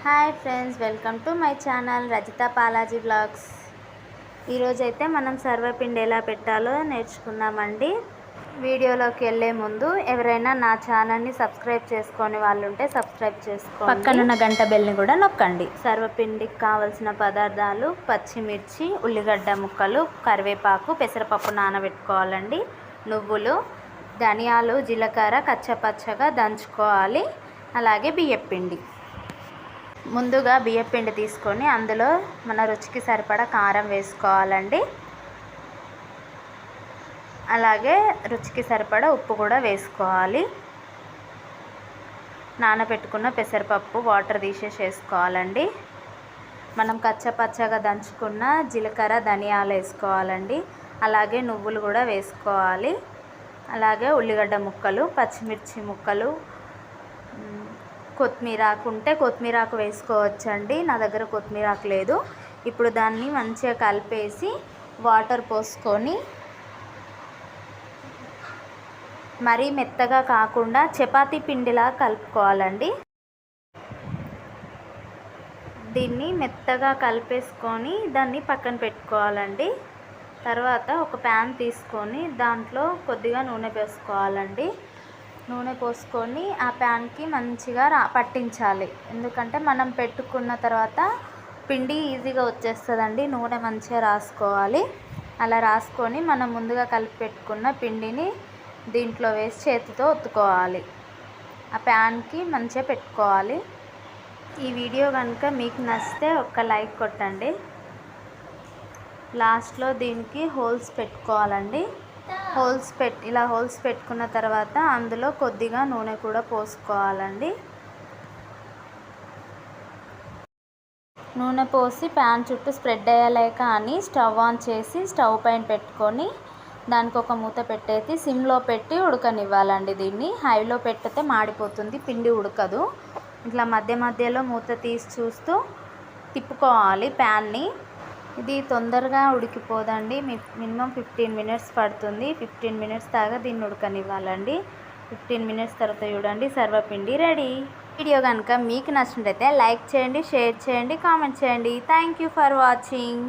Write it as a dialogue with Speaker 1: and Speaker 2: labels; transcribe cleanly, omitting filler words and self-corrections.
Speaker 1: Hi friends, welcome to my channel Rajitha Palaji blogs. ఈరోజైతే మనం సర్వపిండి ఎలా పెట్టాలో నేర్చుకుందామండి. వీడియోలోకి వెళ్ళే ముందు ఎవరైనా నా ఛానల్ని సబ్స్క్రైబ్ చేసుకొని వాళ్ళు ఉంటే సబ్స్క్రైబ్ చేసుకోండి, పక్కనున్న గంట బెల్ని కూడా నొక్కండి. సర్వపిండికి కావాల్సిన పదార్థాలు: పచ్చిమిర్చి, ఉల్లిగడ్డ ముక్కలు, కరివేపాకు, పెసరపప్పు నానబెట్టుకోవాలండి, నువ్వులు, ధనియాలు, జీలకర్ర కచ్చపచ్చగా దంచుకోవాలి, అలాగే బియ్యపిండి. ముందుగా బియ్యపిండి తీసుకొని అందులో మన రుచికి సరిపడా కారం వేసుకోవాలండి, అలాగే రుచికి సరిపడా ఉప్పు కూడా వేసుకోవాలి. నానబెట్టుకున్న పెసరపప్పు వాటర్ తీసేసుకోవాలండి. మనం కచ్చపచ్చగా దంచుకున్న జీలకర్ర ధనియాలు వేసుకోవాలండి, అలాగే నువ్వులు కూడా వేసుకోవాలి, అలాగే ఉల్లిగడ్డ ముక్కలు, పచ్చిమిర్చి ముక్కలు, కొత్తిమీరాకు ఉంటే కొత్తిమీరాకు వేసుకోవచ్చండి. నా దగ్గర కొత్తిమీరాకు లేదు. ఇప్పుడు దాన్ని మంచిగా కలిపేసి వాటర్ పోసుకొని, మరీ మెత్తగా కాకుండా చపాతీ పిండిలా కలుపుకోవాలండి. దీన్ని మెత్తగా కలిపేసుకొని దాన్ని పక్కన పెట్టుకోవాలండి. తర్వాత ఒక ప్యాన్ తీసుకొని దాంట్లో కొద్దిగా నూనె పోసుకోవాలండి. నూనె పోసుకొని ఆ ప్యాన్కి మంచిగా పట్టించాలి, ఎందుకంటే మనం పెట్టుకున్న తర్వాత పిండి ఈజీగా వచ్చేస్తుందండి. నూనె మంచిగా రాసుకోవాలి. అలా రాసుకొని మనం ముందుగా కలిపి పెట్టుకున్న పిండిని దీంట్లో వేసి చేతితో ఒత్తుకోవాలి. ఆ ప్యాన్కి మంచిగా పెట్టుకోవాలి. ఈ వీడియో కనుక మీకు నచ్చితే ఒక్క లైక్ కొట్టండి. లాస్ట్లో దీనికి హోల్స్ పెట్టుకోవాలండి. ఇలా హోల్స్ పెట్టుకున్న తర్వాత అందులో కొద్దిగా నూనె కూడా పోసుకోవాలండి. నూనె పోసి ప్యాన్ చుట్టూ స్ప్రెడ్ అయ్యేలేక అని స్టవ్ ఆన్ చేసి స్టవ్ పైన పెట్టుకొని దానికి ఒక మూత పెట్టేసి సిమ్లో పెట్టి ఉడకనివ్వాలండి. దీన్ని హైలో పెట్టితే మాడిపోతుంది, పిండి ఉడకదు. ఇట్లా మధ్య మధ్యలో మూత తీసి చూస్తూ తిప్పుకోవాలి ప్యాన్ని. ఇది తొందరగా ఉడికిపోదండి, మినిమం 15 మినిట్స్ పడుతుంది. 15 మినిట్స్ దాకా దీన్ని ఉడకనివ్వాలండి. 15 మినిట్స్ తర్వాత చూడండి, సర్వపిండి రెడీ. వీడియో కనుక మీకు నచ్చినట్లయితే లైక్ చేయండి, షేర్ చేయండి, కామెంట్ చేయండి. Thank you for watching.